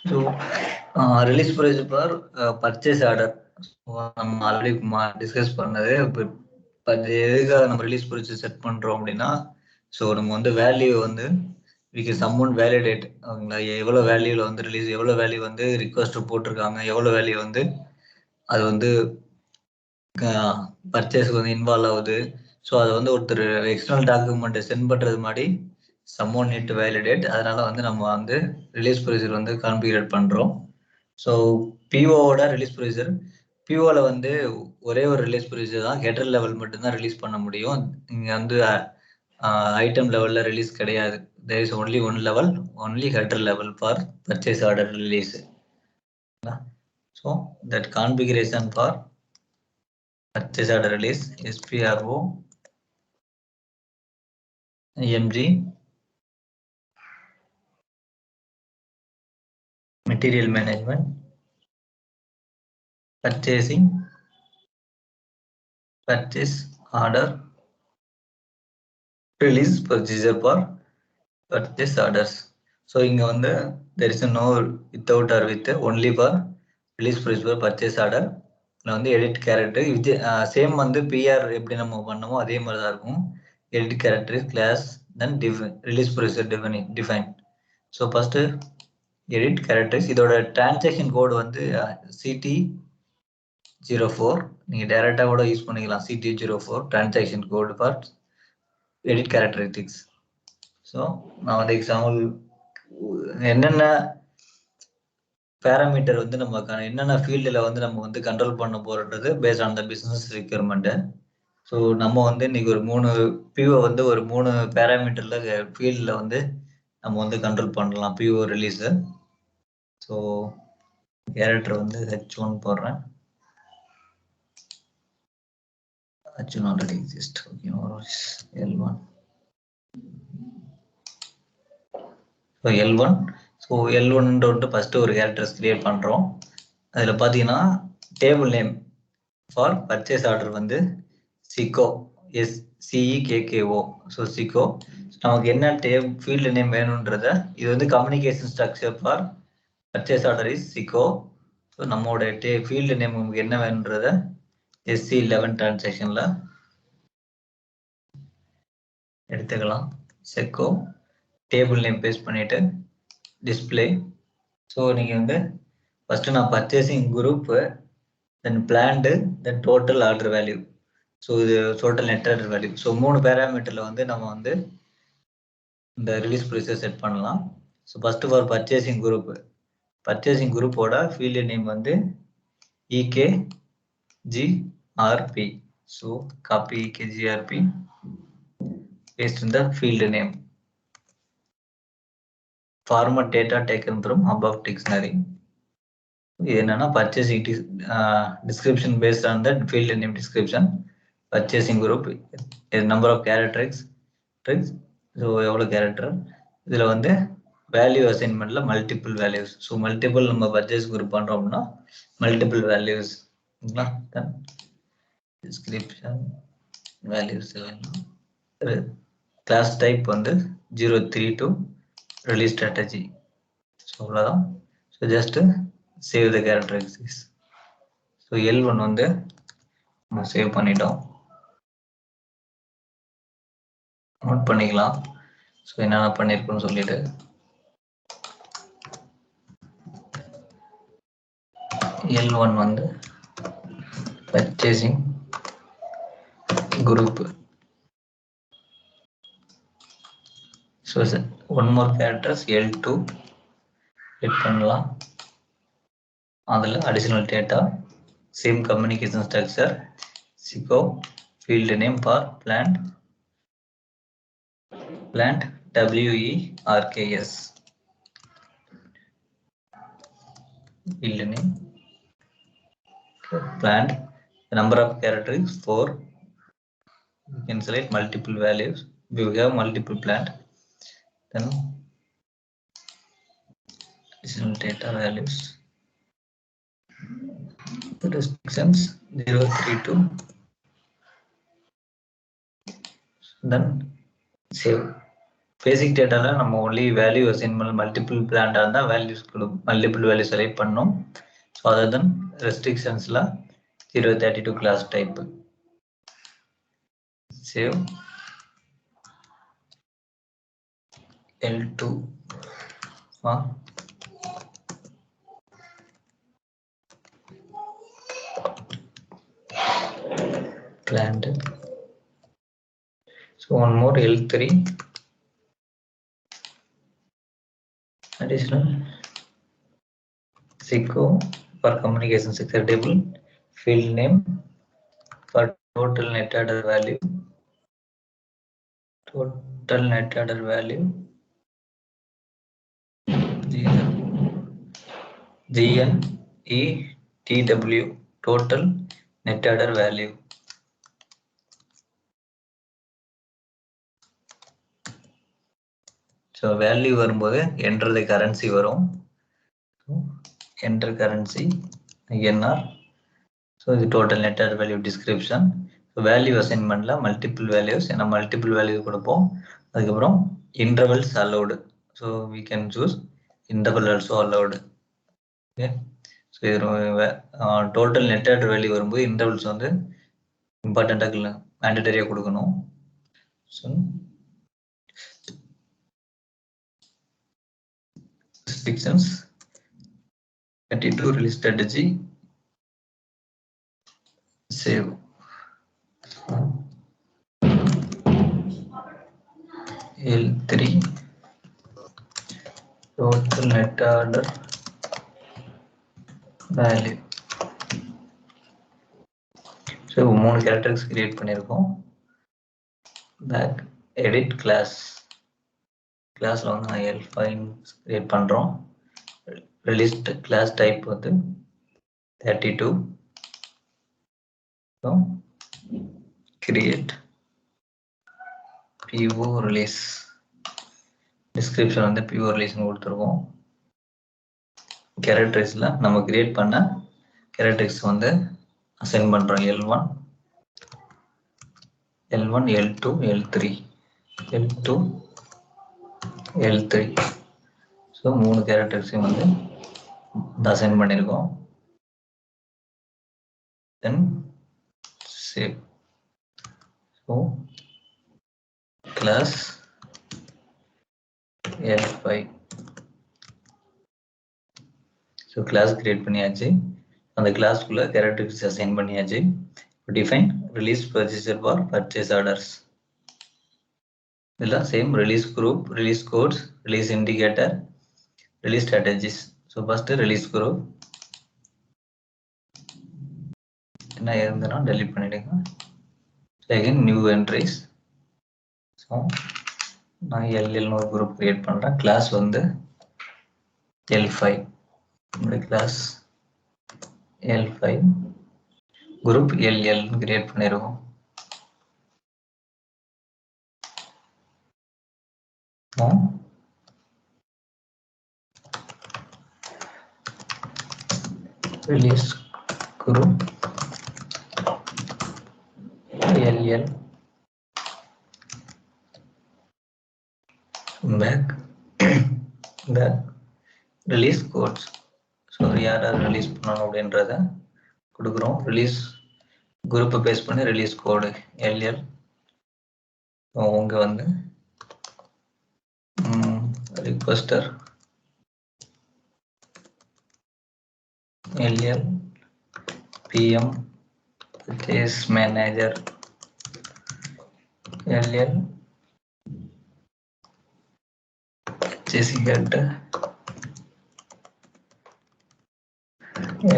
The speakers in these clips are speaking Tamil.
So release price for purchase order நம்ம ஆல்ரெடி டிஸ்கஸ் பண்ணது. எதுக்காக நம்ம ரிலீஸ் price செட் பண்றோம் அப்படின்னா, ஸோ நம்ம வந்து வேல்யூ வந்து சம்மன் வேலிடேட் அவங்களா எவ்வளோ வேல்யூல வந்து ரிலீஸ், எவ்வளோ வேல்யூ வந்து ரிக்வஸ்ட் போட்டிருக்காங்க, எவ்வளோ வேல்யூ வந்து அது வந்து பர்ச்சேஸ்க்கு வந்து இன்வால்வ் ஆகுது. ஸோ அதை வந்து ஒருத்தர் எக்ஸ்டர்னல் டாக்குமெண்ட் சென்ட் பண்றது மாதிரி சம்மோன் நீட் டு வேலிடேட். அதனால வந்து நம்ம வந்து ரிலீஸ் ப்ரொசீஜர் வந்து கான்ஃபிகரேட் பண்றோம். ஸோ பிஓவோட ரிலீஸ் ப்ரொசீஜர், பிஓல வந்து ஒரே ஒரு ரிலீஸ் ப்ரொசீஜர் தான், ஹெடர் லெவல் மட்டும்தான் ரிலீஸ் பண்ண முடியும். இங்க வந்து ஐட்டம் லெவல்ல ரிலீஸ் கிடையாது. there is only one level, only header level for purchase order release. So that configuration for purchase order release SPRO MG material management purchasing purchase order release procedure for purchase orders. So இங்க வந்து there is no without or with, only for release procedure for purchase order. வந்து எடிட் கேரக்டர் இது சேம் வந்து பிஆர் எப்படி நம்ம பண்ணமோ அதே மாதிரி தான் இருக்கும். Edit character class then release procedure define. So first edit characters, இதோட டிரான்சாக்ஷன் கோடு வந்து CT04. நீங்கள் டைரெக்டாக கூட யூஸ் பண்ணிக்கலாம். CT04 transaction code for edit characteristics. So நான் வந்து எக்ஸாம்பிள் என்னென்ன பேராமீட்டர் வந்து நம்ம என்னென்ன ஃபீல்டில் வந்து நம்ம வந்து கண்ட்ரோல் பண்ண போறது based on the business requirement. So நம்ம வந்து இன்னைக்கு ஒரு 3 பிஓ வந்து ஒரு 3 பேராமீட்டர்ல ஃபீல்டில் வந்து நம்ம வந்து கண்ட்ரோல் பண்ணலாம் பிஓ ரிலீஸு. ஸோ கேரக்டர் வந்து H1 போடுறேன். H1 already exist. Okay, L1. So L1. So L1 first ஒரு கேரக்டர்ஸ் கிரியேட் பண்றோம். அதுல பாத்தீங்கன்னா table name for purchase order வந்து சிகோ, SCEKKO. ஸோ சிகோ நமக்கு என்ன ஃபீல்டு நேம் வேணும்ன்றத, இது வந்து communication structure for purchase order is CEKKO. So நம்மளோட ஃபீல்டு நேம் உங்களுக்கு என்ன வேணுன்றத SC11 டிரான்சாக்ஷன்ல எடுத்துக்கலாம். செக்கோ டேபிள் நேம் பேஸ்ட் பண்ணிட்டு டிஸ்பிளே. ஸோ நீங்க வந்து ஃபர்ஸ்ட் நான் purchasing group, then plant, then total order value. So இது total net order value. So 3 பேராமீட்டர்ல வந்து நம்ம வந்து இந்த ரிலீஸ் ப்ரொசீஜர் செட் பண்ணலாம். So first for purchasing group, purchasing குரூப்போட ஃபீல்டு நேம் வந்து EKGRP. So copy EKGRP, paste in the field name. Format data taken from above dictionary. இது என்னன்னா purchasing description based on that field name description. Purchasing group, number of characters, so எவ்வளோ கேரக்டர். இதில் வந்து வேல்யூ அசைன்மெண்ட்ல மல்டிபிள் வேல்யூஸ். ஸோ மல்டிபிள் நம்ம பர்ச்சேஸ் குரூப் பண்றோம் அப்படின்னா multiple values. Description values class type வந்து 032 ரிலீஸ் ஸ்ட்ராட்டஜி. ஸோ அவ்வளோதான். So just save the characteristics. So L1 வந்து நம்ம சேவ் பண்ணிட்டோம், நோட் பண்ணிக்கலாம். ஸோ என்னென்ன பண்ணியிருக்கோம்னு சொல்லிட்டு L1 வந்து purchasing group. So one more characters L2 hit பண்ணலாம். அதில் additional data, same communication structure, CEKKO field name for plant WERKS field name, plant, the number of characters 4. You can select multiple values. We have multiple plant, then additional data values, the restrictions 032, then save. Basic டேட்டால நம்ம ஒன்லி வேல்யூ அசைன் பண்ண மல்டிபிள் பிளான்டா இருந்தா வேல்யூஸ் மல்டிபிள் வேல்யூ செலக்ட் பண்ணோம். ஸோ அதர் தென் ரெஸ்ட்ரிக்ஷன்ஸ்ல 032 class type save L2 planned. So one more L3 additional SICO for communication sector table field name for total net adder value GNETW total net adder value. So value வரும்போது enter the currency வரும். So enter currency INR. So the total net adder value description. So value assignmentல multiple values ஏன்னா multiple value கொடுப்போம். அதுக்கப்புறம் intervals allowed. So we can choose interval also allowed. Okay. So total net adder value வரும்போது intervals வந்து இம்பார்ட்டண்டா மேண்டட்டரியா கொடுக்கணும். So restrictions 32 release strategy save L3 total net order value. So 3 characters create பண்ணிருக்கோம். back edit classல வந்து நான் L5 create பண்றோம். released class type வந்து 32. So create PO release description வந்து PO release கொடுத்துருக்கோம். characterisல நம்ம create பண்ண characters வந்து assign பண்றோம் L1 L2 L3 so 3 characters வந்து assign பண்ணிருக்கோம். then save. So class L5 so class create பண்ணியாச்சு. அந்த கிளாஸ்க்குள்ள characters assign பண்ணியாச்சு. define release procedure for purchase orders. இதெல்லாம் same release group, release codes, release indicator, release strategies. So first release group என்ன இருந்தனா delete பண்ணிடுங்க. So again new entries. So நான் LL ஒரு group create பண்றேன். class வந்து L5 இந்த class L5 group LL create பண்ணிருக்கோம். release group LL back release codes. So யாரா ரிலீஸ் பண்ணணும் அப்படின்றத கொடுக்குறோம். ரிலீஸ் குரூப்பை பேஸ் பண்ணி ரிலீஸ் கோடு LL. உங்க வந்து requester LL PM purchase manager LL purchase head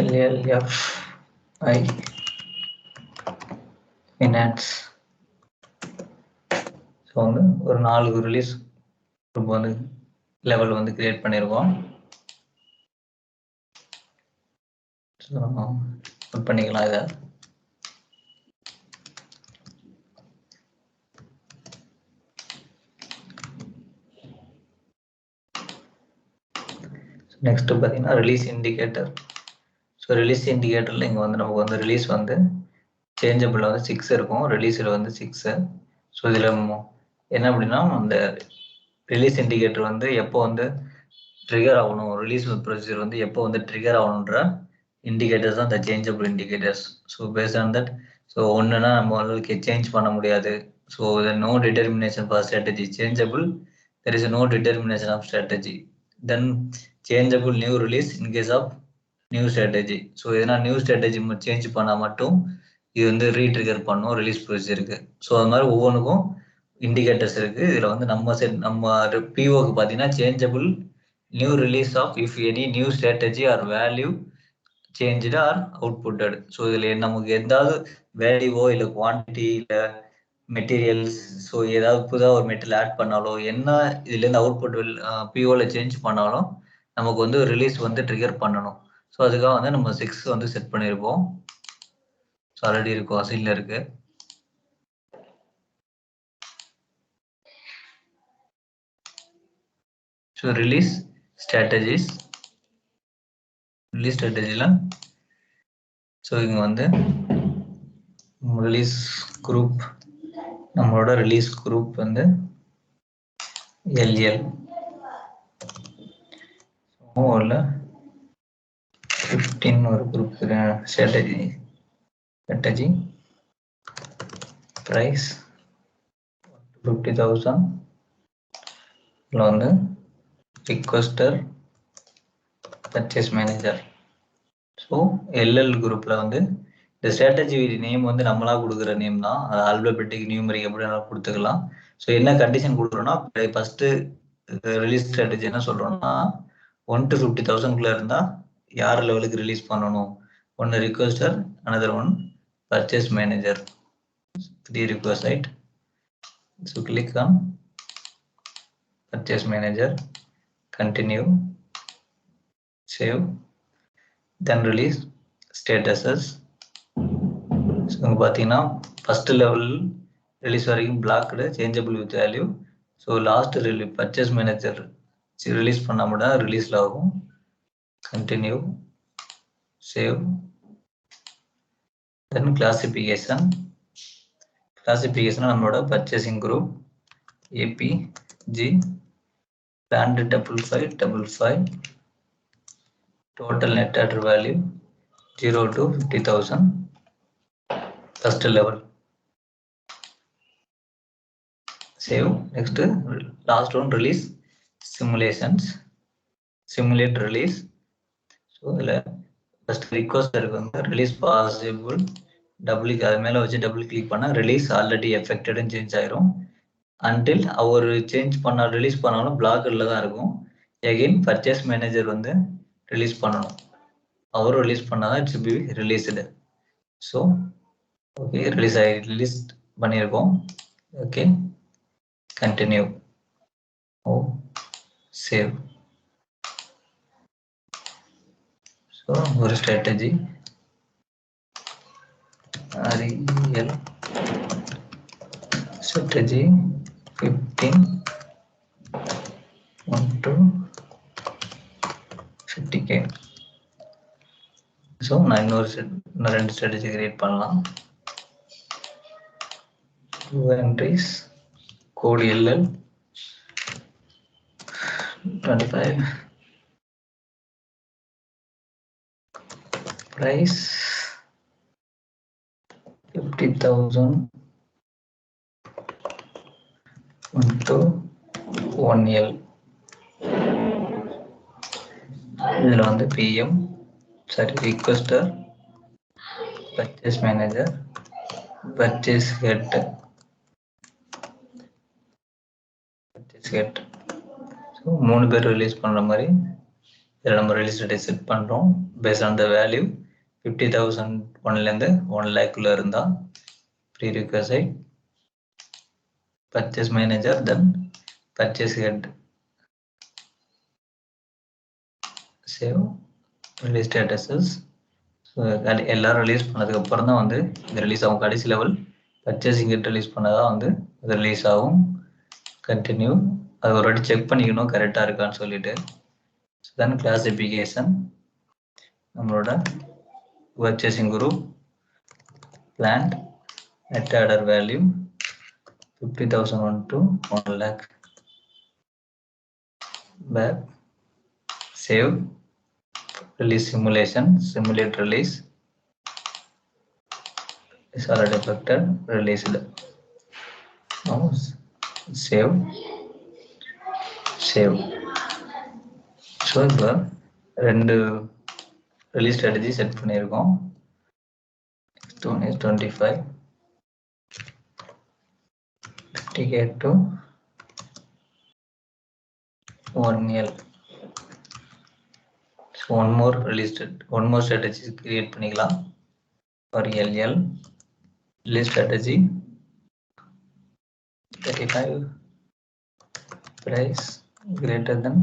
LLFI finance. So வந்து ஒரு 4 ரிலீஸ் குரூப் வந்து லெவல் வந்து கிரியேட் பண்ணியிருக்கோம். நோட் பண்ணிக்கலாம் இதை. நெக்ஸ்ட் பார்த்தீங்கன்னா ரிலீஸ் இண்டிகேட்டர். ஸோ ரிலீஸ் இண்டிகேட்டரில் இங்கே வந்து நமக்கு வந்து ரிலீஸ் வந்து சேஞ்சபிள் வந்து 6 இருக்கும், ரிலீஸில் வந்து 6. ஸோ இதில் என்ன அப்படின்னா அந்த ரிலீஸ் இண்டிகேட்டர் வந்து எப்போ வந்து ட்ரிகர் ஆகணும், ரிலீஸ் ப்ரொசீஜர் வந்து எப்போ வந்து ட்ரிகர் ஆகணுன்ற இண்டிகேட்டர்ஸ் தான் இந்த changeable indicators. So based on that, so ஒன்றுனா நம்ம வந்து சேஞ்ச் பண்ண முடியாது. So no determination for strategy changeable, there is no determination of strategy. Then changeable new release in case of new strategy. So எதனா நியூ ஸ்ட்ராட்டஜி சேஞ்ச் பண்ணால் மட்டும் இது வந்து ரீட்ரிகர் பண்ணும் ரிலீஸ் ப்ரொசீஜருக்கு. ஸோ அது மாதிரி ஒவ்வொன்றுக்கும் இண்டிகேட்டர்ஸ் இருக்கு. இதில் வந்து நம்ம பிஓக்கு பார்த்தீங்கன்னா changeable new release of if any new strategy or value changed or outputted. So இதில் நமக்கு எதாவது வேல்யூவோ இல்லை குவான்டிட்டி இல்லை மெட்டீரியல்ஸ், ஸோ ஏதாவது புதுதாக ஒரு மெட்டீரியல் ஆட் பண்ணாலோ என்ன இதுலேருந்து அவுட்புட் பிஓவில் சேஞ்ச் பண்ணாலும் நமக்கு வந்து ரிலீஸ் வந்து ட்ரிகர் பண்ணணும். ஸோ அதுக்காக வந்து நம்ம 6 வந்து செட் பண்ணியிருப்போம். ஸோ ஆல்ரெடி இருக்கும், அசைன்ல இருக்கு. ஸோ ரிலீஸ் ஸ்ட்ராட்டஜில ஸோ இங்கே வந்து ரிலீஸ் குரூப், நம்மளோட ரிலீஸ் குரூப் வந்து எல்எல். இல்லை 15 ஒரு குரூப் ஸ்ட்ராட்டஜி ப்ரைஸ் 50,000 வந்து requester purchase manager. So LL குரூப்பில் வந்து இந்த ஸ்ட்ராட்டஜி நேம் வந்து நம்மளா கொடுக்குற நேம் தான், ஆல்பபெட்டிக் நியூமரிக் எப்படி கொடுத்துக்கலாம். ஸோ என்ன கண்டிஷன் கொடுக்குறோம்னா, ஃபர்ஸ்ட் ரிலீஸ் ஸ்ட்ராட்டஜி என்ன சொல்றோம்னா 1 to 50,000 இருந்தால் யார் லெவலுக்கு ரிலீஸ் பண்ணணும், ஒன்று requester, another one purchase manager. 3 request site. So click on purchase manager, continue, save, then release statuses. So பார்த்தீங்கன்னா ஃபர்ஸ்ட் லெவல் ரிலீஸ் வரைக்கும் blocked changeable with value. So last purchase manager release பண்ண மட்டும் ரிலீஸ்ல ஆகும். கண்டினியூ, சேவ், தென் கிளாசிஃபிகேஷன் நம்மளோட purchasing group APG planned 5555, total net order value 0 to 50,000, first level. Save. Next, last one, release simulations, simulate release. So first request release possible, double click பண்ணா release already affected and change ஆயிரும். Until our change பண்ணா release பண்ணாலும் blockல தான் இருக்கும். Again purchase manager வந்து release பண்ணணும், அவர் release பண்ணாதான் it should be released. So okay, release பண்ணியிருக்கோம். Okay, continue, save. So ஒரு strategy REL strategy 15 1 to 50K. So நான் இன்னும் 2 ஸ்ட்ராட்டஜி கிரியேட் பண்ணலாம். 2 entries, code LL 25, price 50,000, 1 to 1L. இதில் வந்து PM requester, purchase manager, purchase head. So 3 பேர் ரிலீஸ் பண்ணுற மாதிரி இதில் நம்ம ரிலீஸ் டேட் செட் பண்ணுறோம். பேஸ்ட் ஆன் த வேல்யூ 50,000 1லேருந்து 1 lakhக்குள்ளே இருந்தால் pre request, purchase manager, then purchase head. Save, release statuses. So எல்லாரும் ரிலீஸ் பண்ணதுக்கு அப்புறம் தான் வந்து இது ரிலீஸ் ஆகும். கடைசி லெவல் பர்ச்சேசிங் ஹெட் ரிலீஸ் பண்ணதான் வந்து இது ரிலீஸ் ஆகும். கண்டினியூ, அது ஒரு வாட்டி செக் பண்ணிக்கணும் கரெக்டாக இருக்கான்னு சொல்லிட்டு. தென் கிளாசிஃபிகேஷன், நம்மளோட purchasing group plant net order value 50,000 to 1 lakh. back, save, release simulation, simulate release. Is already affected, released. Now save. So இப்போ ரெண்டு release strategy set பண்ணியிருக்கோம். Next one is 25. 50K to 1L. So one more strategy create பண்ணிக்கலாம். For LL release strategy 35 price greater than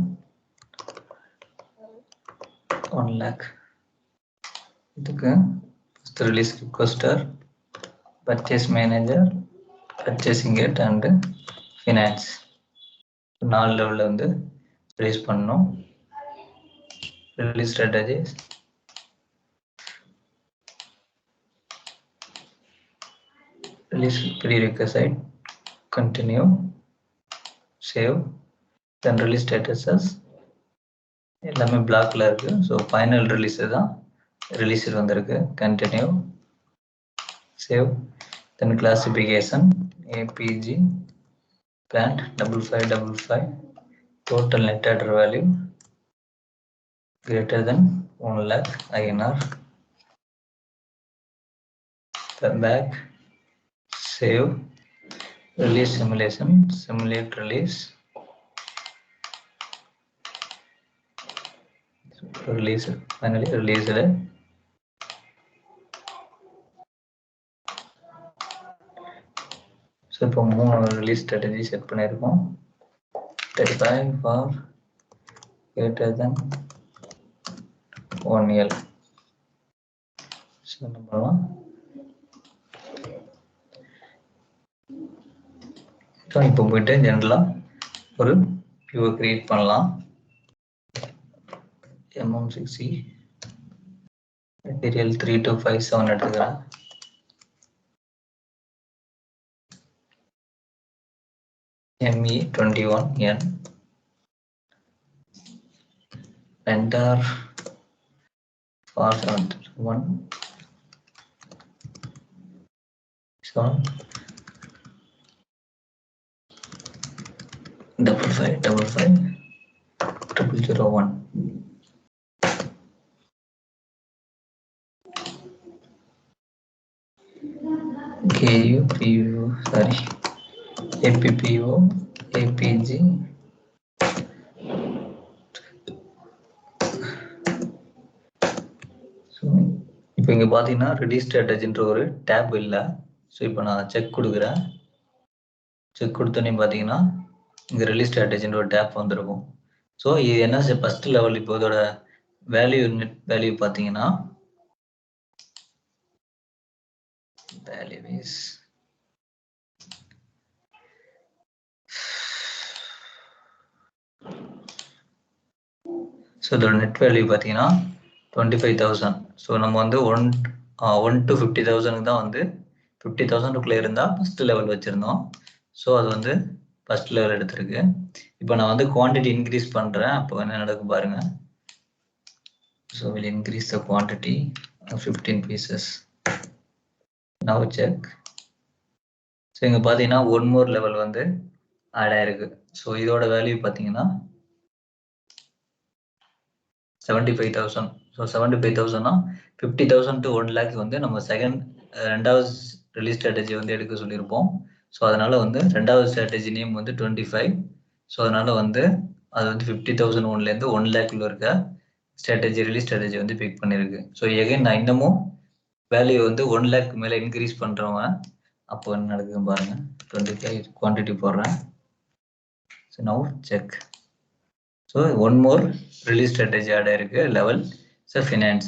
1 lakh. இதுக்கு first release requester, purchase manager, purchasing it and finance 4 லெவல்ல வந்து ரிலீஸ் பண்ணணும். release strategies release prerequisite, continue, save, then release statuses எல்லாமே பிளாக்ல இருக்கு. ஸோ ஃபைனல் ரிலீஸ் தான் ரிலீஸ் வந்திருக்கு. Continue, save, then classification ABG plant 5555, total net order value greater than 1 lakh INR. Come back, save, release simulation, simulate release. Release, finally released. So இப்போ 3 release strategy set பண்ணிருக்கோம். 35 for greater than 1L. So என்ன பண்ணலாம், இப்போ போயிட்டு ஜெனரலா ஒரு வியூவை கிரியேட் பண்ணலாம். MM60 மெட்டீரியல் 3257 எடுத்துக்கிறேன். ME21N vendor 471 5555 0001. KU PU sorry APPO APG இப்போ இங்கே பார்த்தீங்கன்னா ரெடி ஸ்ட்ராட்டஜின்ற ஒரு டேப் இல்லை. ஸோ இப்போ நான் செக் கொடுக்குறேன். செக் கொடுத்தோன்னே பார்த்தீங்கன்னா இங்கே ரிலீஸ் ஸ்ட்ராட்டஜின்ற ஒரு டேப் வந்துருக்கும். ஸோ இது என்ன ஃபர்ஸ்ட் லெவல், இப்போ இதோட வேல்யூ நெட் வேல்யூ பார்த்தீங்கன்னா வேல்யூ இஸ் ஸோ இதோட நெட் வேல்யூ பார்த்தீங்கன்னா 25,000. ஸோ நம்ம வந்து 1 to 50,000 தான் வந்து 50,000க்குள்ளே இருந்தால் ஃபர்ஸ்ட் லெவல் வச்சுருந்தோம். ஸோ அது வந்து ஃபர்ஸ்ட் லெவல் எடுத்திருக்கு. இப்போ நான் வந்து குவான்டிட்டி இன்க்ரீஸ் பண்ணுறேன். அப்போ என்ன நடக்கும் பாருங்க. So will increase the quantity 15 pieces. Now check. So இங்கே பார்த்தீங்கன்னா ஒன் மோர் லெவல் வந்து ஆட் ஆயிருக்கு. ஸோ இதோட வேல்யூ பார்த்தீங்கன்னா 75,000. ஸோ 75,000னா 50,000 to 1 lakh வந்து நம்ம ரெண்டாவது ரிலீஸ் ஸ்ட்ராட்டஜி வந்து எடுக்க சொல்லியிருப்போம். ஸோ அதனால வந்து ரெண்டாவது ஸ்ட்ராட்டஜி நேம் வந்து 25. ஸோ அதனால வந்து அது வந்து 50,000 ஒன்லேருந்து 1 lakh இருக்க ஸ்ட்ராட்டஜி ரிலீஸ் ஸ்ட்ராட்டஜி வந்து பிக் பண்ணியிருக்கு. ஸோ எகைன் நான் இன்னமும் வேல்யூ வந்து 1 lakh மேலே இன்க்ரீஸ் பண்ணுறவன் அப்போ என்ன நடக்குதுன்னு பாருங்க. 25 குவான்டிட்டி போடுறேன். So now check. So one more release strategy add ஆயிருக்கு லெவல். So finance.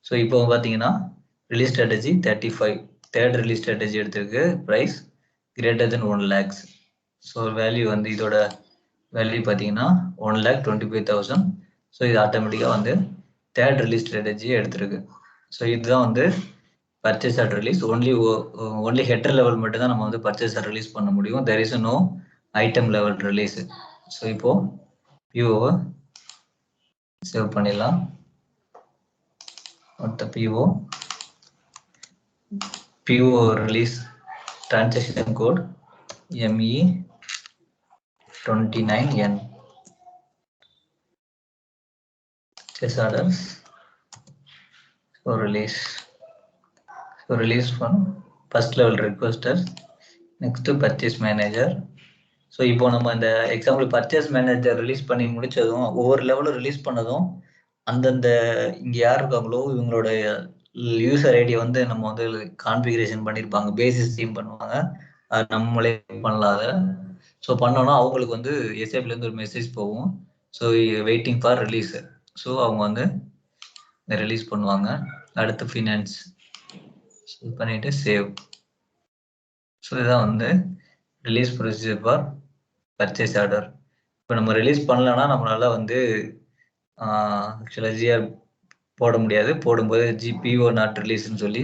ஸோ இப்போ பார்த்தீங்கன்னா release strategy 35 third release strategy எடுத்திருக்கு. Price greater than 1 lakhs. So value வந்து இதோட வேல்யூ பார்த்தீங்கன்னா 1,25,000. ஸோ இது ஆட்டோமேட்டிக்காக வந்து தேர்ட் ரிலீஸ் ஸ்ட்ராட்டஜி எடுத்திருக்கு. ஸோ இதுதான் வந்து purchase order release. Only header level மட்டும் தான் நம்ம வந்து பர்ச்சேஸ் ஆர்டர் ரிலீஸ் பண்ண முடியும். There is no item level release. So இப்போ PO சேவ் பண்ணிடலாம். அடுத்த PO release transaction code ME29N. Chess orders. So release from first level requester. Next purchase manager. So இப்போ நம்ம இந்த எக்ஸாம்பிள் பர்ச்சேஸ் மேனேஜர் ரிலீஸ் பண்ணி முடிச்சதும் ஒவ்வொரு லெவலும் ரிலீஸ் பண்ணதும் அந்தந்த இங்கே யார் இருக்காங்களோ இவங்களோட யூசர் ஐடியை வந்து நம்ம வந்து கான்ஃபிகரேஷன் பண்ணியிருப்பாங்க, பேசிஸ் டீம் பண்ணுவாங்க, அது நம்மளே பண்ணலாம் அதை. ஸோ பண்ணோன்னா அவங்களுக்கு வந்து எஸ்ஏபிலேருந்து ஒரு மெசேஜ் போகும், so waiting for release. So அவங்க வந்து ரிலீஸ் பண்ணுவாங்க. அடுத்து ஃபினான்ஸ் பண்ணிட்டு சேவ். ஸோ இதுதான் வந்து release procedure for purchase order. இப்போ நம்ம ரிலீஸ் பண்ணலன்னா நம்மளால வந்து ஆக்சுவலாக ஜிஆர் போட முடியாது. போடும்போது PO நாட் ரிலீஸ்ன்னு சொல்லி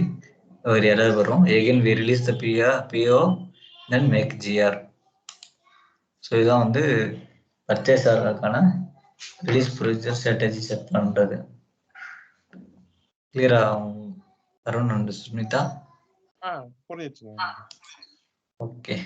ஒரு எரர் வரும். Again we release the PO then make GR. So இதுதான் வந்து பர்ச்சேஸ் ஆர்டருக்கான ரிலீஸ் ப்ரொசீஜர் ஸ்ட்ராட்டஜி செட் பண்ணுறது. கிளியரா அருண் அண்ட் சுமிதா? புரியுது. ஓகே.